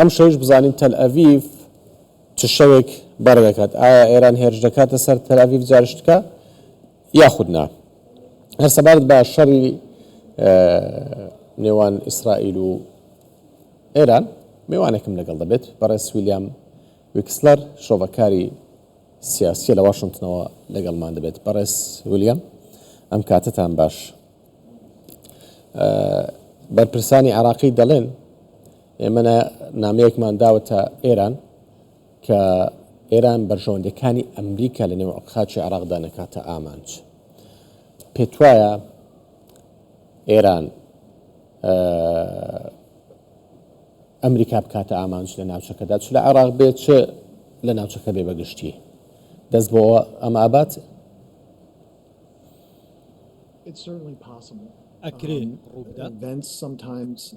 ئەم شەویش بزانین تەل ئەڤیڤ چ شەوێک بەردەکات ئایا ئێران هێرش دەکاتە سەر تەل ئەڤیڤ جارشتکە یاخود نا هەر سەبارەت بە شەڕی نێوان ئیسرائیل و ئێران میوانێکم لەگەڵ دەبێت بەڕێز ویلیام ویکسلەر شۆڤەکاری سیاسیە لە واشنگتنەوە لەگەڵمان دەبێت بەڕێز ویلیام ئەم کاتتان باش بەرپرسانی عراقی دەڵێن ئێمە نامەیەکمان داوەتە ئێران کە ئێران بەرژەوەندەکانی ئەمریکا لە نێو خاچی عراقدا نەکاتە ئامانج پێت وایە ئێران ئەمریکا بکاتە ئامانج لە ناوچەکەدا چ لە عراق بێت چ لە ناوچەکە بێ بەگشتی دەست بۆەوە ئەمە ئابات ئەکرێ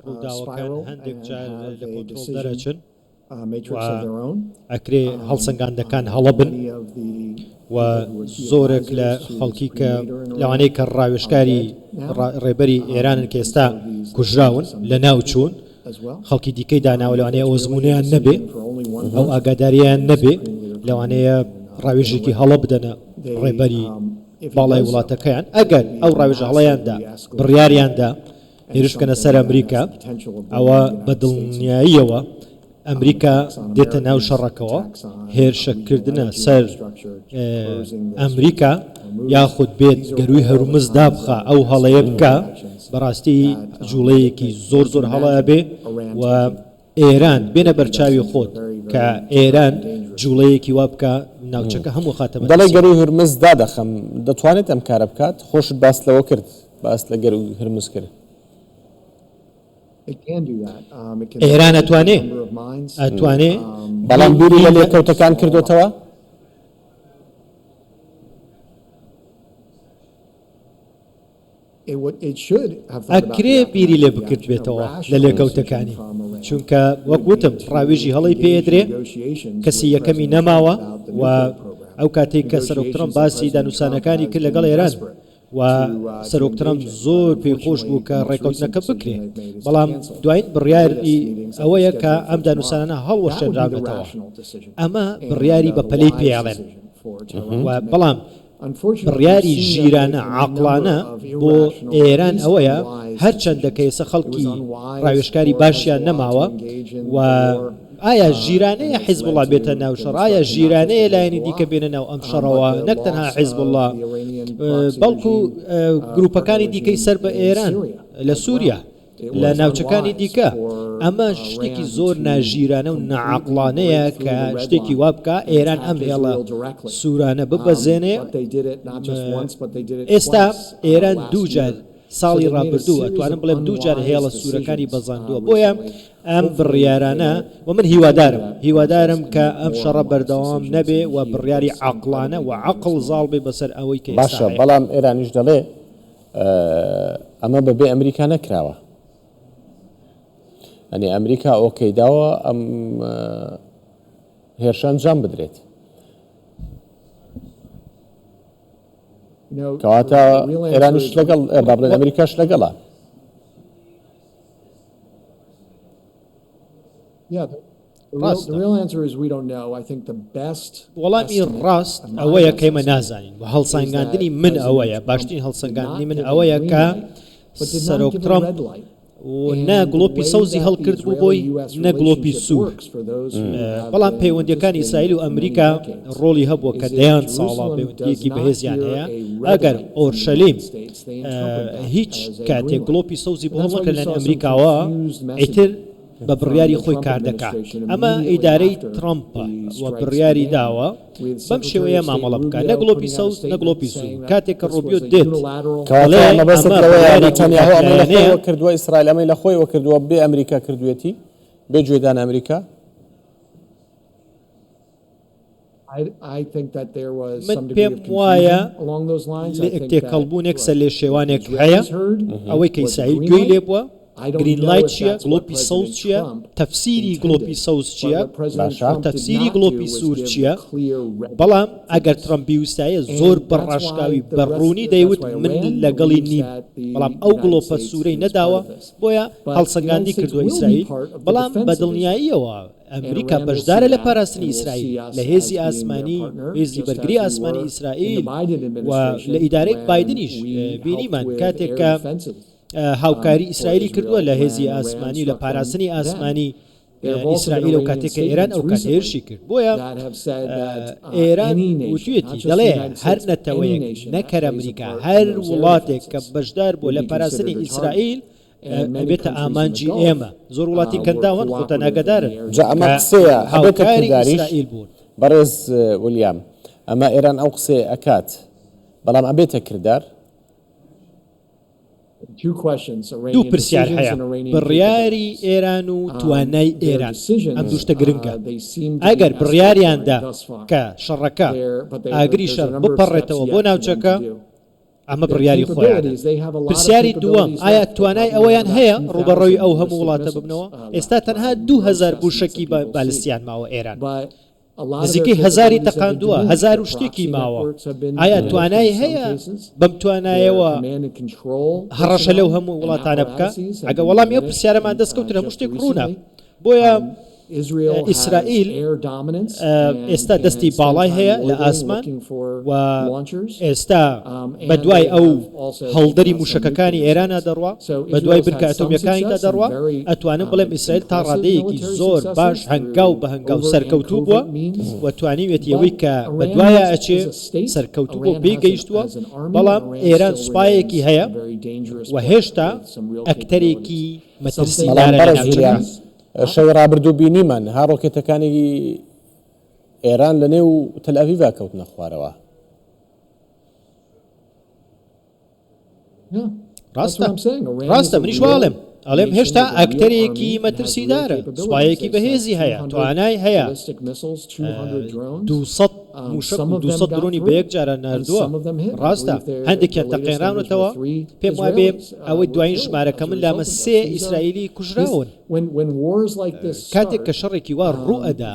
ڕووداوەکان هەندێک جار لە کۆنترۆڵ دەرەچن ئەکرێ هەڵسەنگاندەکان هەڵە بن و زۆرێک لە خەڵکی کە لەوانەیە کە ڕاوێژکاری ڕێبەری ئێرانن کە ئێستا کوژراون لە ناوچوون خەڵکی دیکەی داناوە لەوانەیە ئۆزمونیان نەبێ ئەو ئاگاداریان نەبێ لەوانەیە ڕاوێژێکی هەڵە بدەنە ڕێبەری باڵای وڵاتەکەیان ئەگەر ئەو ڕاوێژە هەڵەیاندا بڕیاریاندا هێرشکەنە سەر ئەمریکا ئەوە بە دڵنیاییەوە ئەمریکا دێتە ناو شەڕەکەەوە هێرشەکردنە سەر ئەمریکا یاخود بێت گەروی هەرومز دابخە ئەو هەڵەیە بکە بەڕاستی جوڵەیەکی زۆر زۆر هەڵەیە بێ و ئێران بێنە بەرچاوی خۆت کە ئێران جوڵەیەکی وا بکە ناوچەکە هەموو خاتەمە دەڵێ گەروی هەرمز دادەخەم دەتوانێت ئەم کارە بکات خۆشت باس لەوە کرد باس لە گەروی هەرمز کرد ئێران ئەتوانێ بەڵام دووری لە لێکەوتەکان کردوتەوە ئەکرێ بیری لێ بکرد بێتەوە لە لێکەوتەکانی چونکە وەک وتم ڕاوێژی هەڵی پێدرێ کەسی یەکەمی نەماوە و ئەو کاتێک کە سەرۆکترم باسی دانووسانەکانی کرد لەگەڵ ئێران و سەرۆکترم زۆر پێخۆش بوو کە ڕێکەوتنەکە بکرێ بەڵام دوایین بڕیاری ئەوەیە کە ئەم دانووسانە هەڵوەشێنراوێتەوە ئەمە بڕیاری بە پەلەی پێڵێن بەڵام بڕیاری ژیرانە عاقلانە بۆ ئێران ئەوەیە هەرچەندە کە ئێستا خەڵکی ڕاوێژکاری باشیان نەماوە و ئایا ژیرانەیە حیزبوڵڵا بێتە ناو شەڕ ئایا ژیرانەیە لایەنی دیکە بێنە ناو ئەم شەڕەوە نەک تەنها حیزبوڵڵا بەڵکو گروپەکانی دیکەی سەر بە ئێران لە سووریا لە ناوچەکانی دیکە ئەمە شتێکی زۆر ناژیرانە و نەعاقلانەیە کە شتێکی وا بکە ئێران ئەم هێڵە سوورانە ببەزێنێ ئێستا ئێران دووجار ساڵی ڕابردوو ئەتوانم بڵێم دووجار هێڵە سوورەکانی بەزاندووە بۆیە ئەم بڕیارانە و من هیوادارم کە ئەم شەڕە بەردەوام نەبێ و بڕیاری عاقلانە و عقل زاڵ بێ بەسەر ئەوەی کە باشە بەڵام ئێرانیش دەڵێ ئەمە بەبێ ئەمریکا نەکراوە ئەنی ئەمریکا ئۆکەی داوە ئەم هێرشە ئەنجام بدرێت کەواتە ئێرانیش لەگەڵ با بڵێن ئەمریکاش لەگەڵە وەڵامی ڕاست ئەوەیە کەمە نازانین و هەڵسەنگاندنی من ئەوەیە باشترین هەڵسەنگاندنی من ئەوەیە کە سەرۆکترەم نە گڵۆپی سەوزی هەڵکرد بوو بۆی نە گڵۆپی سوور بەڵام پەیوەندیەکانی ئیسرائیل و ئەمریکا ڕۆڵی هەبووە کە دەیان ساڵا پەیوەندیەکی بەهێزیان هەیە ئەگەر ئۆرشەلیم هیچ کاتێک گڵۆپی سەوزی بۆ هەڵمەکە لەن ئەمریکاوە ئیتر بە بڕیاری خۆی کار دەکات ئەمە ئیدارەی ترامپە و بڕیاری داوە بەم شێوەیە مامەڵە بکات نە گڵۆپی سەوز نە گڵۆپی سوور کاتێک کە ڕۆبیۆ دێت کردووە ئیسرائیل ئەمەی لە خۆیەوە کردووە بێ ئەمریکا کردوێتی بێ گوێدان ئەمریکا من پێم وایە تێکەڵبوونێک سەر لێ شێوانێک هەیە ئەوەی کە ئیسرائیل گوێی لێ بووە گرین لایت چییە گڵۆپی سەوز چییە تەفسیری گڵۆپی سەوز چییە تەفسیری گڵۆپی سوور چییە بەڵام ئەگەر ترەمپ بیویستایە زۆر بەڕاشکاوی بەڕوونی دەیوت من لەگەڵی نیم بەڵام ئەو گڵۆپە سوورەی نەداوە بۆیە هەڵسەنگاندی کردووە ئیسرائیل بەڵام بە دڵنیاییەوە ئەمریکا بەشدارە لە پاراستنی ئیسرائیل لە هێزی ئاسمانی هێزی بەرگری ئاسمانی ئیسرائیل و لە ئیدارەی بایدنیش بینیمان کاتێک کە هاوکاری ئیسرائیلی کردووە لە هێزی ئاسمانی لە پاراستنی ئاسمانی ئیسرائیل و کاتێک کە ئێران ئەو کات هێرشی کرد بۆیە ئێران وتوێتی دەڵێ هەر نەتەوەیەک نەکەر ئەمریکا هەر وڵاتێک کە بەشدار بوو لە پاراستنی ئیسرائیل بێتە ئامانجی ئێمە زۆر وڵاتی کەنداوەن خۆتە ناگەدارن ئەمە قسەیە هاوکاری ئیسرائیل بوون بەڕێز ویلیام ئەمە ئێران ئەو قسێ ئەکات بەڵام ئەبێتە کردار دوو پرسیار هەیە بڕیاری ئێران و توانای ئێران ئەم دووشتە گرنگە ئەگەر بڕیاریاندا کە شەڕەکە ئاگری شەڕ بپەڕێتەوە بۆ ناوچەکە ئەمە بڕیاری خۆیان پرسیاری دووەم ئایا توانای ئەوەیان هەیە ڕوبەڕۆی ئەو هەموو وڵاتە ببنەوە ئێستا تەنها 2000 بوشەکی بالستیان ماوە ئێران نزیکەی هەزاری تەقاندووە هەزار و شتێکی ماوە ئایا توانای هەیە بەم توانایەوە هەڕەشە لەو هەموو وڵاتانە بکە ئەگە وەڵامی ئەو پرسیارەمان دەستکەوتن هەموو شتێک ڕوونە بۆیە ئیسرائیل ئێستا دەستی باڵای هەیە لە ئاسمان و ئێستا بەدوای ئەو هەڵدەری موشکەکانی ئێرانە دەڕوا بەدوای بنکە ئەتۆمیەکانیدا دەڕوا ئەتوانم بڵێم ئیسرائیل تا ڕادەیەکی زۆر باش هەنگاو بە هەنگاو سەرکەوتوو بووە و توانیوێتیەوەی کە بەدوایە ئەچێ سەرکەوتوو بۆ پێی گەیشتووە بەڵام ئێران سوپایەکی هەیە و هێشتا ئەکتەرێکی مەترسیدارە لە ناوچەکە شەوی ڕابردوو بینیمان هاڕۆکێتەکانی ئێران لە نێو تەلئەڤیڤا کەوتنە خوارەوە ڕاستە منیش واڵێم ئەڵێم هێشتا ئەکتەرێکی مەترسیدارە سوپایەکی بەهێزی هەیە توانای هەیە 200 موشک و 200 درۆنی بە یەک جارە ناردووە ڕاستە هەندێکیان تەقێنراونەتەوە پێم وایە بێ ئەوەی دوایین ژمارەکە من لامە 3 ئیسرائیلی کوژراون کاتێک کە شەڕێکی وا ڕوو ئەدا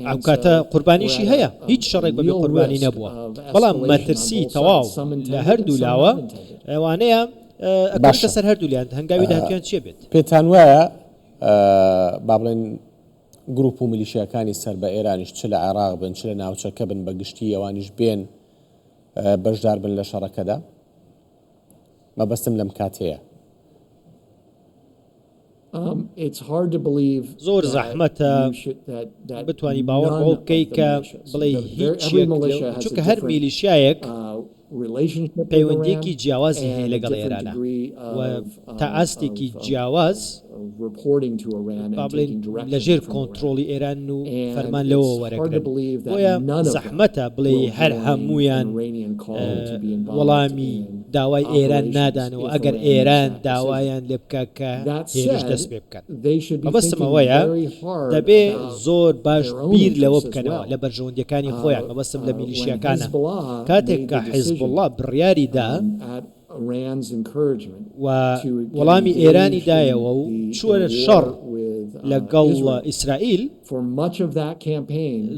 ئەو کاتە قوربانیشی هەیە هیچ شەڕێک بەبێ قوربانی نەبووە بەڵام مەترسی تەواو لە هەردوو لاوە ئەوانەیە ئەکەشە سەر هەردوولیان هەنگاوی داهاتیان چێ بێت پێتان وایە با بڵێن گروپ و میلیشیەکانی سەر بە ئێرانیش چ لە عێراق بن چ لە ناوچەکە بن بە گشتی ئەوانیش بێن بەشدار بن لە شەڕەکەدا مەبەستم لەم کاتەیە زۆر زەحمەتە بتوانی باوەڕ بۆ بکەی کە بڵێ هیچ چونکە هەر میلیشیایەک پەیوەندیەکی جیاوازی هەیە لەگەڵ ئێرانە و تا ئاستێکی جیاواز بڵێن لەژێر کۆنتترۆلی ئێران و فەرمان لەوە وەرەگرن بۆیە زەحمەتە بڵێ هەر هەمویان وەڵامی داوای ئێران نادانەوە ئەگەر ئێران داوایان لێ بکە کە هێرش دەست پێ بکەن مەبەستمەوەیە دەبێ زۆر باش بیر لەوە بکەنەوە لە بەرژەوەندەکانی خۆیان مەبەستم لە میلیشیەکانە کاتێک کە حیزب الله بڕیاری دا و وەڵامی ئێرانی دایەوە و چووە شەڕ لەگەڵ ئیسرائیل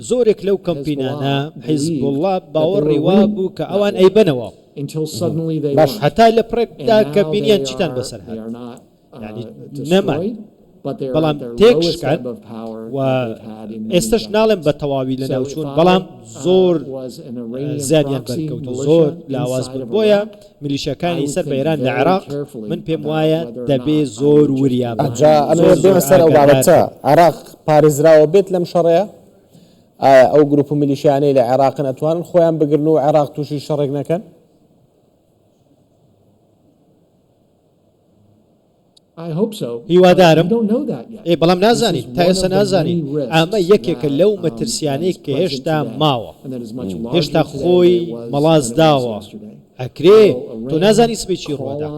زۆرێک لەو کەمپینانە حیزب الله باوەڕی وا بوو کە ئەوان ئەیبنەوە باش هەتا لە پرێکدا کە بینیان چیتان بەسەر هات یعنی نەمان بەڵام تێکشکان و ئێستش ناڵێم بە تەواوی لە ناوچوون بەڵام زۆر زیانیان بەرکەوت و زۆر لاواز بن بۆیە میلیشیەکانی سەر بە ئێران لە عێراق من پێم وایە دەبێ زۆر وریاب بێمە سەر ئەو بابەتە عێراق پارێزراوە بێت لەم شەڕەیە ئایا ئەو گروپ و میلیشیانەی لە عێراقن ئەتوانن خۆیان بگرن و عێراق تووشی شەڕێک نەکەن هیوادارم بەڵام نازانین تا ئێستا نازانین ئەمە یەکێکە لەو مەترسیانەی کە هێشتا ماوە هێشتا خۆی مەڵاز داوە ئەکرێ تۆ نازانی سبێکی ڕۆدا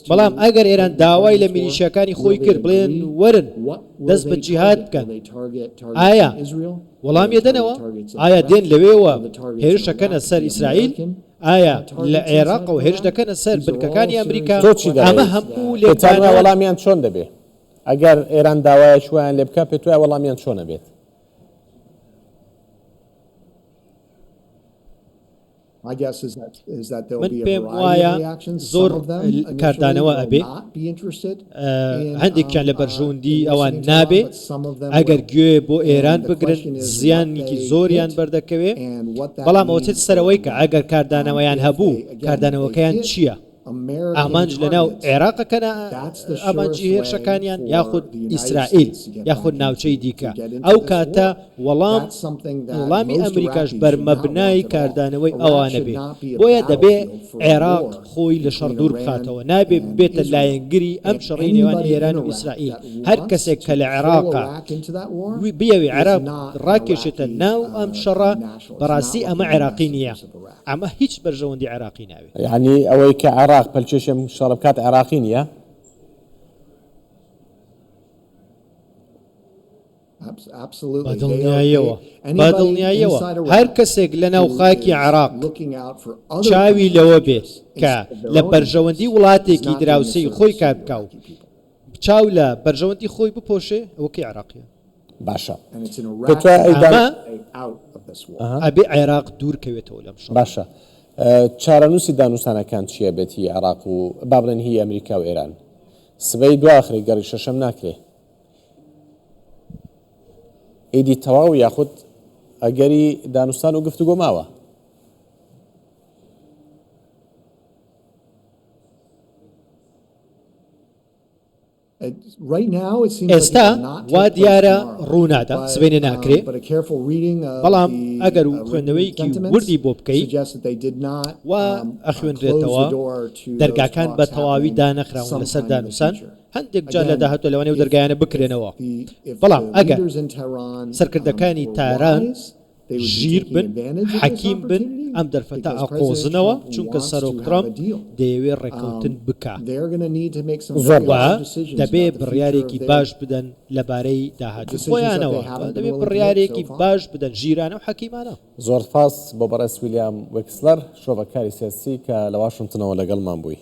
بەڵام ئەگەر ئێران داوای لە میلیشیەکانی خۆی کرد بڵێن وەرن دەست بە جیهاد بکەن ئایا وەڵامی دەنەوە ئایا دێن لەوێوە هێرشەکەنە سەر ئیسرائیل ئایا لە عێراق و هێرش دەکەنە سەر بنکەکانی ئەمریکا تۆ چی ئەمە دەڵێیت؟ هەموو پێتانە لێکدانەوە وەڵامیان چۆن دەبێ ئەگەر ئێران داوایە شویان لێ بکە پێت وایە وەڵامیان چۆنە بێت من پێم وایە زۆر کاردانەوە ئەبێ هەندێکیان لە بەرژەوەندی ئەوان نابێ ئەگەر گوێ بۆ ئێران بگرن زیانێکی زۆریان بەردەکەوێ بەڵام ئەوچێت سەرەوەی کە ئەگەر کاردانەوەیان هەبوو کاردانەوەکەیان چییە؟ ئامانج لەناو عێراقەکەنە ئامانجی هێرشەکانیان یاخود ئیسرائیل یاخود ناوچەی دیکە ئەو کاتە وەڵامی ئەمریکاش بەرمەبنای کاردانەوەی ئەوانە بێ بۆیە دەبێ عێراق خۆی لە شەڕ دوور بخاتەوە نابێ بێتە لایەنگری ئەم شەڕی نێوان ئێران و ئیسرائیل هەر کەسێک کە لە عێراقا بیاوی عێراق ڕاکێشێتە ناو ئەم شەڕە بەڕاستی ئەمە عێراقی نییە ئەمە هیچ بەرژەوەندی عێراقی ناوێت یعنی ئەوەی کە عێراق پەلچێشم شەڕ بکات عێراقی نییە بەدڵنیاییەوە هەر کەسێک لە ناو خاکی عێراق چاوی لەوە بێت کە لە بەرژەوەندی وڵاتێکی دراوسەی خۆی کار بکاو چاو لە بەرژەوەندی خۆی بپۆشێ ئەوەکەی عێراقیە باشە ئەبێ عێراق دوورکەوێتەوە لەم شەڕ باشە چارەنووسی دانووسانەکان چییە بێتی عێراق و بابڵێن هی ئەمریکا و ئێران سبەی دواخری گەڕی شەشەم ناکرێ ئیدی تەواو یاخود ئەگەری دانوستان و گفتوگۆ ماوە ئێستا وا دیارە ڕوونادا سبەینە ناکرێ بەڵام ئەگەر و خوێندنەوەیکی وردی بۆ بکەیت وا ئەخوێنرێتەوە دەرگاکان بە تەواوی دانەخراون لەسەر دانووسان هەندێک جار لە داهاتوە لەوانەیە و دەرگایانە بکرێنەوە بەڵام ئەگەر سەرکردەکانی تاران ژیر بن حەکیم بن ئەم دەرفەتە ئەقۆزنەوە چونکە سەرۆک ترامپ دەیەوێت ڕێکەوتن بکە دەبێ بڕیارێکی باش بدەن لەبارەی داهاتوو خۆیانەوە دەبێت بڕیارێکی باش بدەن ژیرانە و حەکیمانە زۆر سپاس بۆ بەڕێز ویلیام وێکسلەر شۆڤەکاری سیاسی کە لە واشنتنەوە لەگەڵمان بووی